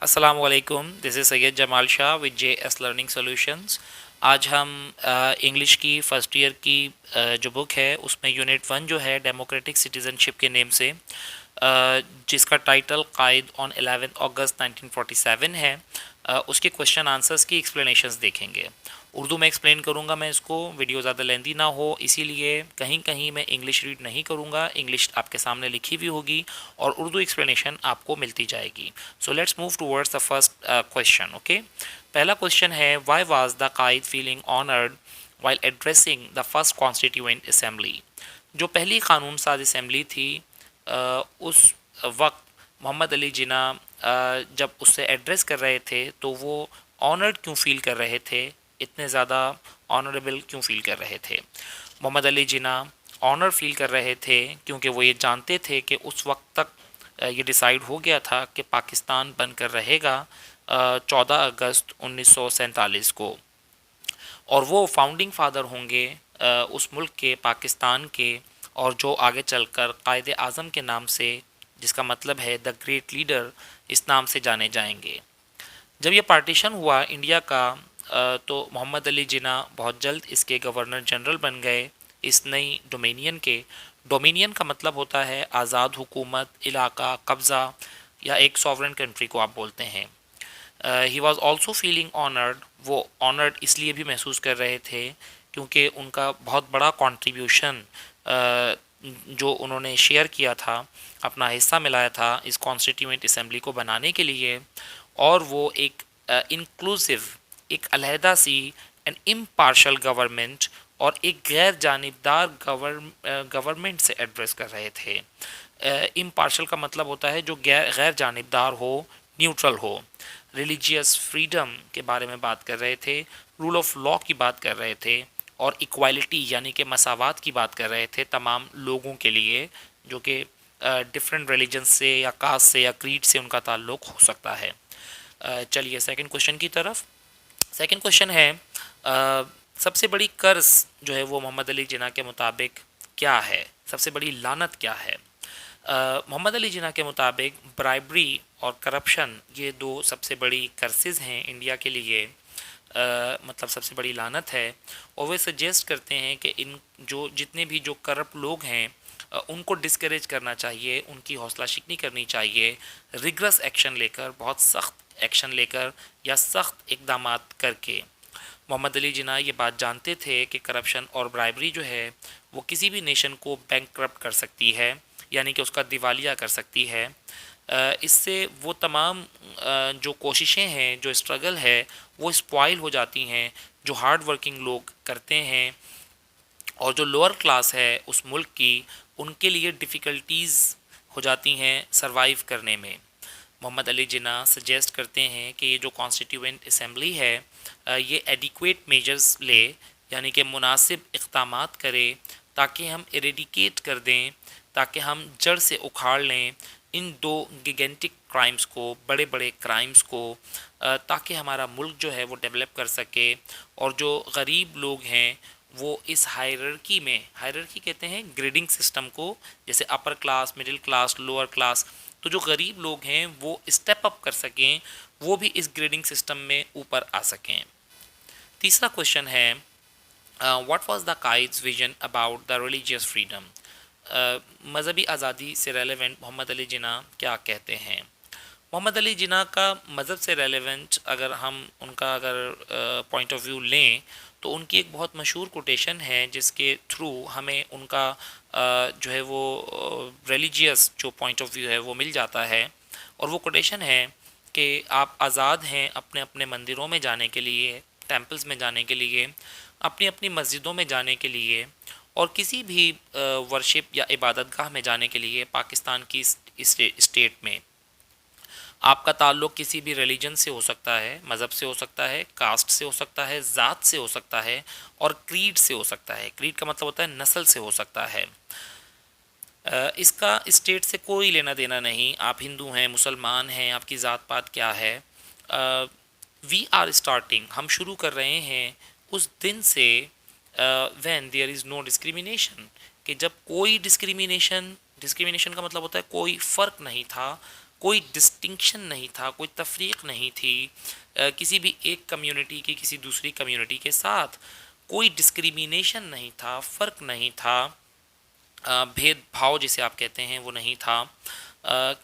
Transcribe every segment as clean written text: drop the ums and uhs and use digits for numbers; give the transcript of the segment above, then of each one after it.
अस्सलामुअलैकुम, this is Syed Jamal Shah with JS learning solutions. आज हम इंग्लिश की फ़र्स्ट ईयर की जो बुक है उसमें यूनिट 1 जो है डेमोक्रेटिक सिटीज़नशिप के नेम से, जिसका टाइटल कायद ऑन 11 अगस्त 1947 है, उसके क्वेश्चन आंसर्स की एक्सप्लेनेशंस देखेंगे। उर्दू में एक्सप्लेन करूँगा मैं इसको, वीडियो ज़्यादा लेंदी ना हो इसीलिए कहीं कहीं मैं इंग्लिश रीड नहीं करूँगा, इंग्लिश आपके सामने लिखी हुई होगी और उर्दू एक्सप्लेनेशन आपको मिलती जाएगी। So let's move towards the first question. Okay, पहला क्वेश्चन है, why was the Quaid feeling honoured while addressing the first constituent assembly. जो पहली कानून साज असम्बली थी, उस वक्त मोहम्मद अली जिन्ना जब उससे एड्रेस कर रहे थे तो वो ऑनर्ड क्यों फील कर रहे थे, इतने ज़्यादा ऑनरेबल क्यों फील कर रहे थे। मोहम्मद अली जिन्ना ऑनर फील कर रहे थे क्योंकि वो ये जानते थे कि उस वक्त तक ये डिसाइड हो गया था कि पाकिस्तान बनकर रहेगा 14 अगस्त 1947 को, और वो फाउंडिंग फादर होंगे उस मुल्क के, पाकिस्तान के, और जो आगे चलकर कायद आज़म के नाम से, जिसका मतलब है द ग्रेट लीडर, इस नाम से जाने जाएंगे। जब ये पार्टीशन हुआ इंडिया का, तो मोहम्मद अली जिन्ना बहुत जल्द इसके गवर्नर जनरल बन गए इस नई डोमिनियन के। डोमिनियन का मतलब होता है आज़ाद हुकूमत, इलाका, कब्ज़ा, या एक सॉवरेन कंट्री को आप बोलते हैं। He was also feeling honoured, वो ऑनर्ड इसलिए भी महसूस कर रहे थे क्योंकि उनका बहुत बड़ा कंट्रीब्यूशन जो उन्होंने शेयर किया था, अपना हिस्सा मिलाया था इस कॉन्स्टिट्यूएंट असम्बली को बनाने के लिए, और वो एक इंक्लूसिव, एक अलहदा सी एंड इम्पार्शल गवर्नमेंट और एक गैर जानिबदार गवर्नमेंट से एड्रेस कर रहे थे। इम्पार्शल का मतलब होता है जो गैर जानिबदार हो, न्यूट्रल हो। रिलीजियस फ्रीडम के बारे में बात कर रहे थे, रूल ऑफ लॉ की बात कर रहे थे, और इक्वालिटी यानी कि मसावात की बात कर रहे थे तमाम लोगों के लिए, जो कि डिफरेंट रिलीजन से या कास्ट से या क्रीड से उनका ताल्लुक़ हो सकता है। चलिए सेकंड क्वेश्चन की तरफ। सेकंड क्वेश्चन है, सबसे बड़ी कर्ज जो है वो मोहम्मद अली जिन्ना के मुताबिक क्या है, सबसे बड़ी लानत क्या है। मोहम्मद अली जिन्ना के मुताबिक ब्राइबरी और करप्शन ये दो सबसे बड़ी कर्सेस हैं इंडिया के लिए, मतलब सबसे बड़ी लानत है। और वे सजेस्ट करते हैं कि इन जो जितने भी जो करप्ट लोग हैं, उनको डिस्करेज करना चाहिए, उनकी हौसला शिकनी करनी चाहिए, रिग्रस एक्शन लेकर, बहुत सख्त एक्शन लेकर या सख्त इकदाम करके। मोहम्मद अली जिन्ना ये बात जानते थे कि करप्शन और ब्राइबरी जो है वो किसी भी नेशन को बैंकक्रप्ट कर सकती है, यानी कि उसका दिवालिया कर सकती है। इससे वो तमाम जो कोशिशें हैं, जो स्ट्रगल है, वो स्पॉइल हो जाती हैं, जो हार्ड वर्किंग लोग करते हैं और जो लोअर क्लास है उस मुल्क की, उनके लिए डिफ़िकल्टीज़ हो जाती हैं सरवाइव करने में। मोहम्मद अली जिन्ना सजेस्ट करते हैं कि ये जो कॉन्स्टिट्यूएंट असम्बली है, ये एडिक्वेट मेजर्स ले, यानी कि मुनासिब इक़दामात करे ताकि हम इरेडिकेट कर दें, ताकि हम जड़ से उखाड़ लें इन दो गिगेंटिक क्राइम्स को, बड़े बड़े क्राइम्स को, ताकि हमारा मुल्क जो है वो डेवलप कर सके, और जो गरीब लोग हैं वो इस हायरार्की में, हायरार्की कहते हैं ग्रेडिंग सिस्टम को, जैसे upper class, middle class, lower class, तो जो गरीब लोग हैं वो स्टेप अप कर सकें, वो भी इस ग्रेडिंग सिस्टम में ऊपर आ सकें। तीसरा क्वेश्चन है, what was the Quaid's vision about the religious freedom. मज़हबी आज़ादी से रेलेवेंट मोहम्मद अली जिन्ना क्या कहते हैं। मोहम्मद अली जिन्ना का मज़हब से रेलेवेंट अगर हम उनका अगर पॉइंट ऑफ व्यू लें तो उनकी एक बहुत मशहूर कोटेशन है जिसके थ्रू हमें उनका जो है वो रिलीजियस जो पॉइंट ऑफ व्यू है वो मिल जाता है। और वो कोटेशन है कि आप आज़ाद हैं अपने अपने मंदिरों में जाने के लिए, टेम्पल्स में जाने के लिए, अपनी अपनी मस्जिदों में जाने के लिए, और किसी भी वर्शिप या इबादतगाह में जाने के लिए पाकिस्तान की स्टेट में। आपका ताल्लुक़ किसी भी रिलीजन से हो सकता है, मज़हब से हो सकता है, कास्ट से हो सकता है, ज़ात से हो सकता है, और क्रीड से हो सकता है। क्रीड का मतलब होता है नस्ल से हो सकता है। इसका स्टेट से कोई लेना देना नहीं, आप हिंदू हैं, मुसलमान हैं, आपकी ज़ात पात क्या है। वी आर स्टार्टिंग, हम शुरू कर रहे हैं उस दिन से when there is no discrimination, कि जब कोई डिस्क्रिमिनेशन, डिस्क्रिमिनेशन का मतलब होता है कोई फ़र्क नहीं था, कोई डिस्टिंक्शन नहीं था, कोई तफरीक नहीं थी किसी भी एक कम्युनिटी की किसी दूसरी कम्युनिटी के साथ, कोई डिस्क्रिमिनेशन नहीं था, फ़र्क नहीं था, भेदभाव जिसे आप कहते हैं वो नहीं था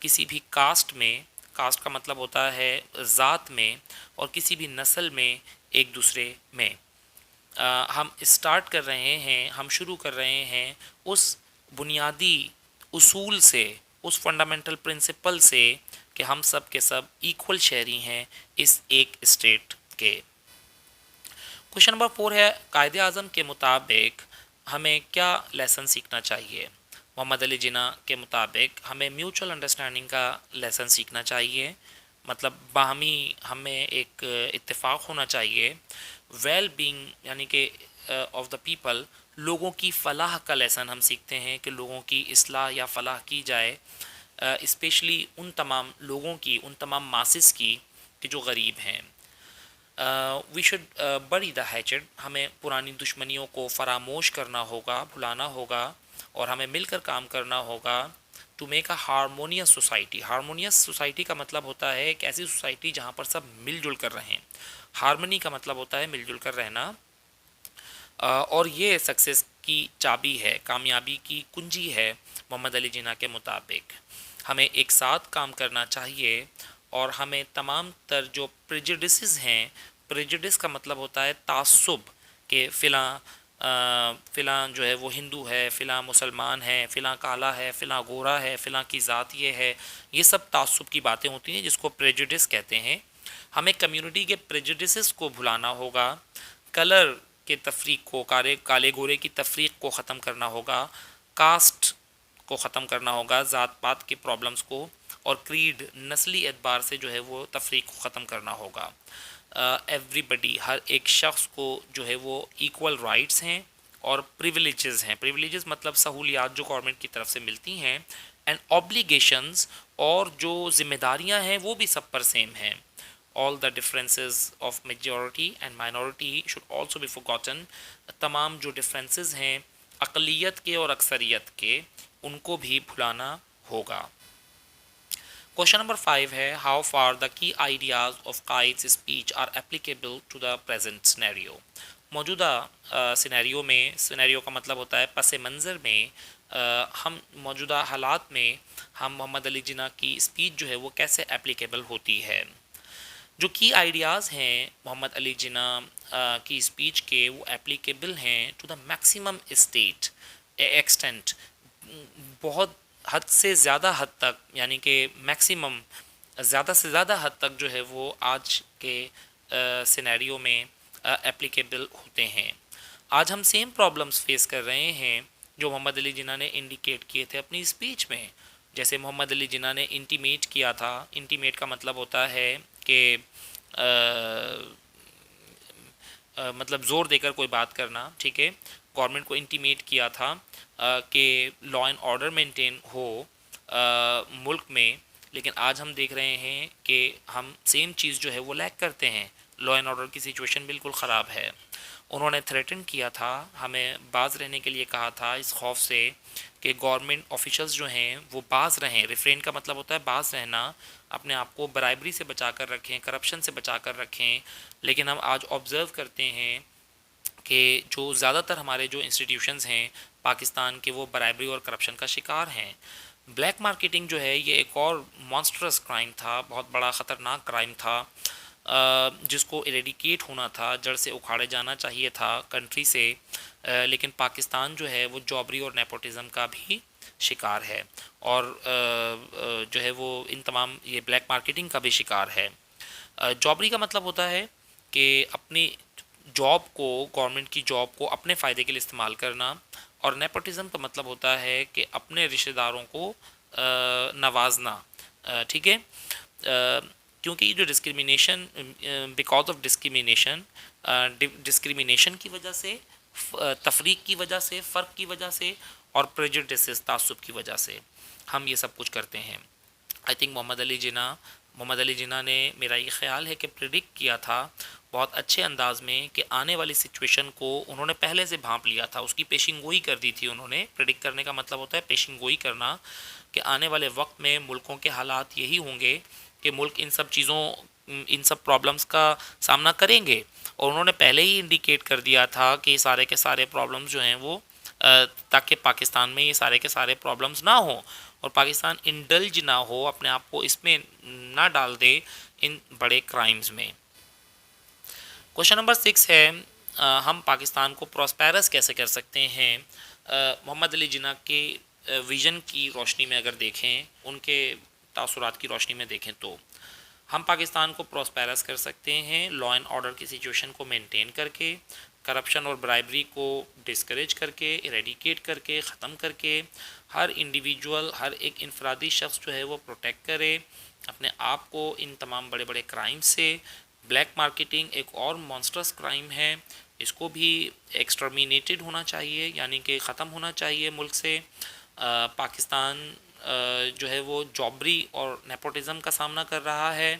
किसी भी कास्ट में। कास्ट का मतलब होता है ज़ात में, और किसी भी नस्ल में एक दूसरे में। हम स्टार्ट कर रहे हैं, हम शुरू कर रहे हैं उस बुनियादी उसूल से, उस फंडामेंटल प्रिंसिपल से कि हम सब के सब इक्वल शहरी हैं इस एक स्टेट के। क्वेश्चन नंबर 4 है, कायदे आज़म के मुताबिक हमें क्या लेसन सीखना चाहिए। मोहम्मद अली जिन्ना के मुताबिक हमें म्यूचुअल अंडरस्टैंडिंग का लेसन सीखना चाहिए, मतलब बाहमी हमें एक इत्तेफाक होना चाहिए। वेल बीइंग यानी कि ऑफ द पीपल, लोगों की फ़लाह का लेसन हम सीखते हैं कि लोगों की इस्लाह या फ़लाह की जाए, स्पेशली उन तमाम लोगों की, उन तमाम मासिस की कि जो गरीब हैं। वी शुड बरी द हैचेड, हमें पुरानी दुश्मनियों को फरामोश करना होगा, भुलाना होगा, और हमें मिलकर काम करना होगा to make a harmonious society. Harmonious society का मतलब होता है एक ऐसी सोसाइटी जहाँ पर सब मिलजुल कर रहें। हारमनी का मतलब होता है मिलजुल कर रहना, और ये सक्सेस की चाबी है, कामयाबी की कुंजी है मोहम्मद अली जिन्ना के मुताबिक। हमें एक साथ काम करना चाहिए, और हमें तमाम तर जो प्रेजुडिसेस हैं, प्रेजुडिस का मतलब होता है तासुब, कि फ़िलाँ जो है वो हिंदू है, फ़िलाँ मुसलमान है, फ़िलाँ काला है, फ़िलाँ गोरा है, फ़िलाँ की ज़ात ये है, ये सब तासुब की बातें होती हैं जिसको प्रेजुडिस कहते हैं। हमें कम्युनिटी के प्रेजुडिसेस को भुलाना होगा, कलर के तफरीक को, काले गोरे की तफरीक को ख़त्म करना होगा, कास्ट को ख़त्म करना होगा, ज़ात पात के प्रॉब्लम्स को, और क्रीड नस्ली एतबार से जो है वो तफरीक को ख़त्म करना होगा। एवरीबडी, हर एक शख्स को जो है वो इक्वल राइट्स हैं और प्रिविलेजेस हैं। प्रिविलेजेस मतलब सहूलियात जो गवर्नमेंट की तरफ से मिलती हैं, एंड ऑब्लिगेशंस, और जो जिम्मेदारियां हैं वो भी सब पर सेम हैं। All the differences of majority and minority should also be forgotten. तमाम जो डिफरेंसेस हैं अक़लियत के और अक्सरियत के, उनको भी भुलाना होगा। क्वेश्चन नंबर 5 है, how far the key ideas of Kite's speech are applicable to the present scenario. मौजूदा सिनेरियो में, सिनेरियो का मतलब होता है पस मंज़र में, हम मौजूदा हालात में हम मोहम्मद अली जिन्ना की स्पीच जो है वो कैसे एप्लीकेबल होती है। जो की आइडियाज़ हैं मोहम्मद अली जिन्ना की स्पीच के, वो एप्लीकेबल हैं to the maximum state extent, बहुत हद से ज़्यादा हद तक, यानी कि मैक्सिमम, ज़्यादा से ज़्यादा हद तक जो है वो आज के सिनेरियो में एप्लीकेबल होते हैं। आज हम सेम प्रॉब्लम्स फेस कर रहे हैं जो मोहम्मद अली जिन्ना ने इंडिकेट किए थे अपनी स्पीच में। जैसे मोहम्मद अली जिन्ना ने इंटीमेट किया था, इंटीमेट का मतलब होता है कि मतलब ज़ोर देकर कोई बात करना, ठीक है। गवर्नमेंट को इंटीमेट किया था कि लॉ एंड ऑर्डर मेंटेन हो मुल्क में, लेकिन आज हम देख रहे हैं कि हम सेम चीज़ जो है वो लैक करते हैं। लॉ एंड ऑर्डर की सिचुएशन बिल्कुल ख़राब है। उन्होंने थ्रेटन किया था, हमें बाज रहने के लिए कहा था, इस खौफ से कि गवर्नमेंट ऑफिशल्स जो हैं वो बाज रहें। रिफ्रेन का मतलब होता है बाज रहना, अपने आप को ब्राइबरी से बचा कर रखें, करप्शन से बचा कर रखें। लेकिन हम आज ऑब्ज़र्व करते हैं कि जो ज़्यादातर हमारे जो इंस्टीट्यूशंस हैं पाकिस्तान के, वो ब्राइबरी और करप्शन का शिकार हैं। ब्लैक मार्केटिंग जो है ये एक और मॉन्स्ट्रस क्राइम था, बहुत बड़ा ख़तरनाक क्राइम था, जिसको एरेडिकेट होना था, जड़ से उखाड़े जाना चाहिए था कंट्री से। लेकिन पाकिस्तान जो है वो जॉबरी और नेपोटिज़म का भी शिकार है, और जो है वो इन तमाम ये ब्लैक मार्केटिंग का भी शिकार है। जॉबरी का मतलब होता है कि अपनी जॉब को, गवर्नमेंट की जॉब को अपने फ़ायदे के लिए इस्तेमाल करना, और नेपोटिज़म का मतलब होता है कि अपने रिश्तेदारों को नवाजना, ठीक है। क्योंकि जो discrimination, because of discrimination, discrimination की वजह से, तफरीक की वजह से, फ़र्क की वजह से, और प्रेजुडिसेस, तासुब की वजह से हम ये सब कुछ करते हैं। आई थिंक मोहम्मद अली जिन्ना ने, मेरा ये ख्याल है कि प्रिडिक्ट किया था बहुत अच्छे अंदाज में कि आने वाली सिचुएशन को उन्होंने पहले से भांप लिया था, उसकी पेशिंगोई कर दी थी उन्होंने। प्रिडिक्ट करने का मतलब होता है पेशिंगोई करना, कि आने वाले वक्त में मुल्कों के हालात यही होंगे कि मुल्क इन सब चीज़ों, इन सब प्रॉब्लम्स का सामना करेंगे। और उन्होंने पहले ही इंडिकेट कर दिया था कि सारे के सारे प्रॉब्लम्स जो हैं वो ताकि पाकिस्तान में ये सारे के सारे प्रॉब्लम्स ना हो और पाकिस्तान इंडल्ज ना हो, अपने आप को इसमें ना डाल दे इन बड़े क्राइम्स में। क्वेश्चन नंबर 6 है, हम पाकिस्तान को प्रॉस्पेरस कैसे कर सकते हैं? मोहम्मद अली जिन्ना के विज़न की रोशनी में अगर देखें, उनके तासुरात की रोशनी में देखें तो हम पाकिस्तान को प्रॉस्पेरस कर सकते हैं लॉ एंड ऑर्डर की सिचुएशन को मेंटेन करके, करप्शन और ब्राइबरी को डिस्करेज करके, इरेडिकेट करके, ख़त्म करके, हर इंडिविजुअल, हर एक इनफरादी शख्स जो है वो प्रोटेक्ट करे अपने आप को इन तमाम बड़े बड़े क्राइम से। ब्लैक मार्केटिंग एक और मॉन्स्टरस क्राइम है, इसको भी एक्सटर्मिनेटेड होना चाहिए, यानी कि ख़त्म होना चाहिए मुल्क से। पाकिस्तान जो है वो जॉबरी और नेपोटिज़म का सामना कर रहा है,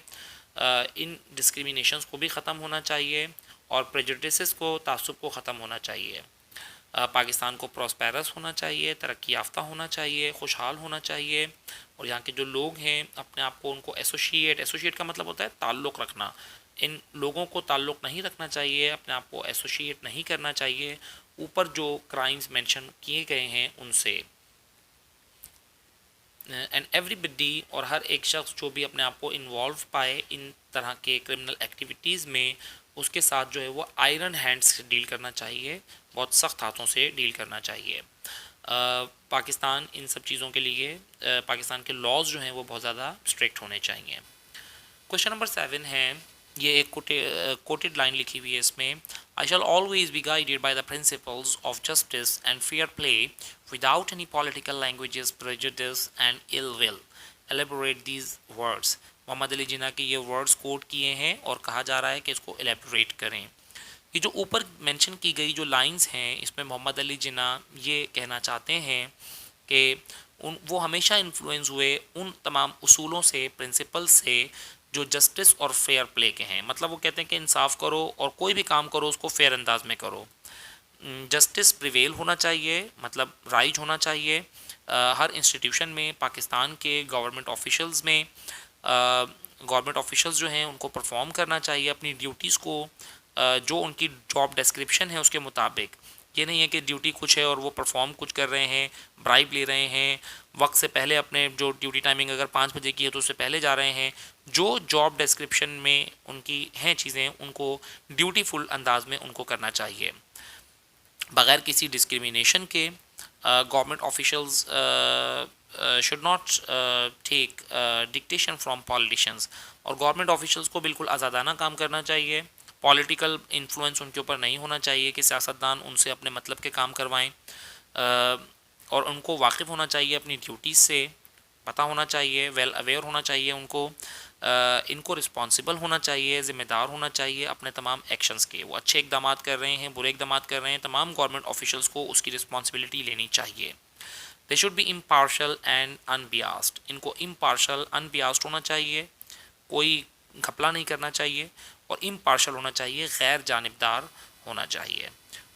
इन डिस्क्रिमिनेशंस को भी ख़त्म होना चाहिए और प्रेजुडिसेस को, तासुब को ख़त्म होना चाहिए। पाकिस्तान को प्रॉस्पेरस होना चाहिए, तरक्की याफ्ता होना चाहिए, खुशहाल होना चाहिए और यहाँ के जो लोग हैं अपने आप को, उनको एसोशिएट का मतलब होता है ताल्लुक़ रखना। इन लोगों को ताल्लुक़ नहीं रखना चाहिए, अपने आप को एसोशिएट नहीं करना चाहिए ऊपर जो क्राइम्स मेंशन किए गए हैं उनसे। एंड एवरीबडी, और हर एक शख्स जो भी अपने आप को इन्वॉल्व पाए इन तरह के क्रिमिनल एक्टिविटीज़ में, उसके साथ जो है वो आयरन हैंड्स से डील करना चाहिए, बहुत सख्त हाथों से डील करना चाहिए। पाकिस्तान इन सब चीज़ों के लिए पाकिस्तान के लॉज जो हैं वो बहुत ज़्यादा स्ट्रिक्ट होने चाहिए। क्वेश्चन नंबर 7 है, ये एक कोटेड लाइन लिखी हुई है इसमें, I shall always be guided by the principles of justice and fair play without any political languages, prejudice and ill will. Elaborate these words. Mohammad Ali Jinnah के ये वर्ड्स कोट किए हैं और कहा जा रहा है कि इसको एलेबोरेट करें। ये जो ऊपर मेंशन की गई जो लाइंस हैं, इसमें मोहम्मद अली जिन्ना ये कहना चाहते हैं कि वो हमेशा इन्फ्लुएंस हुए उन तमाम उसूलों से, प्रिंसिपल से जो जस्टिस और फेयर प्ले के हैं। मतलब वो कहते हैं कि इंसाफ करो और कोई भी काम करो उसको फेयर अंदाज में करो। जस्टिस प्रिवेल होना चाहिए, मतलब राइज होना चाहिए हर इंस्टीट्यूशन में। पाकिस्तान के गवर्नमेंट ऑफिशल्स में गवर्नमेंट ऑफिशल्स जो हैं उनको परफॉर्म करना चाहिए अपनी ड्यूटीज़ को, जो उनकी जॉब डिस्क्रिप्शन है उसके मुताबिक। ये नहीं है कि ड्यूटी कुछ है और वो परफॉर्म कुछ कर रहे हैं, ब्राइब ले रहे हैं, वक्त से पहले अपने जो ड्यूटी टाइमिंग अगर 5 बजे की है तो उससे पहले जा रहे हैं। जो जॉब डिस्क्रिप्शन में उनकी हैं चीज़ें, उनको ड्यूटीफुल अंदाज में उनको करना चाहिए बग़ैर किसी डिस्क्रिमिनेशन के। Government officials should not take dictation from politicians, और गवर्नमेंट ऑफिशल्स को बिल्कुल आज़ादाना काम करना चाहिए। पॉलिटिकल इन्फ्लुएंस उनके ऊपर नहीं होना चाहिए कि सियासतदान उनसे अपने मतलब के काम करवाएं, और उनको वाकिफ़ होना चाहिए अपनी ड्यूटीज़ से, पता होना चाहिए, वेल अवेयर होना चाहिए उनको। इनको रिस्पॉन्सिबल होना चाहिए, ज़िम्मेदार होना चाहिए अपने तमाम एक्शंस के। वो अच्छे इकदाम कर रहे हैं, बुरे इकदाम कर रहे हैं, तमाम गवर्नमेंट ऑफिशल्स को उसकी रिस्पॉन्सिबिलिटी लेनी चाहिए। They should be impartial and unbiased. इनको इम्पार्शल, अनबियास्ड होना चाहिए, कोई घपला नहीं करना चाहिए, और इम्पार्शल होना चाहिए, गैर जानिबदार होना चाहिए।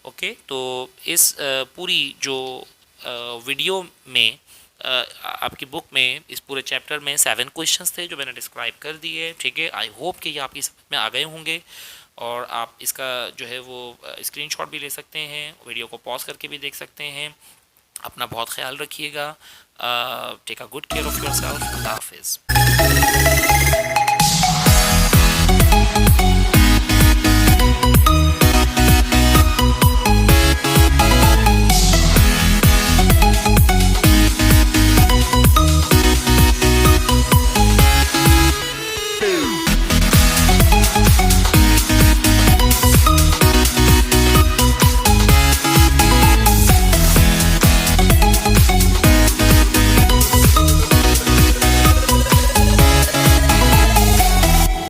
ओके, तो इस पूरी जो वीडियो में आपकी बुक में इस पूरे चैप्टर में 7 क्वेश्चंस थे जो मैंने डिस्क्राइब कर दिए। ठीक है, आई होप कि ये आपकी समझ में आ गए होंगे और आप इसका जो है वो स्क्रीनशॉट भी ले सकते हैं, वीडियो को पॉज करके भी देख सकते हैं। अपना बहुत ख्याल रखिएगा। Take a good care of yourself. अल्लाह हाफिज़।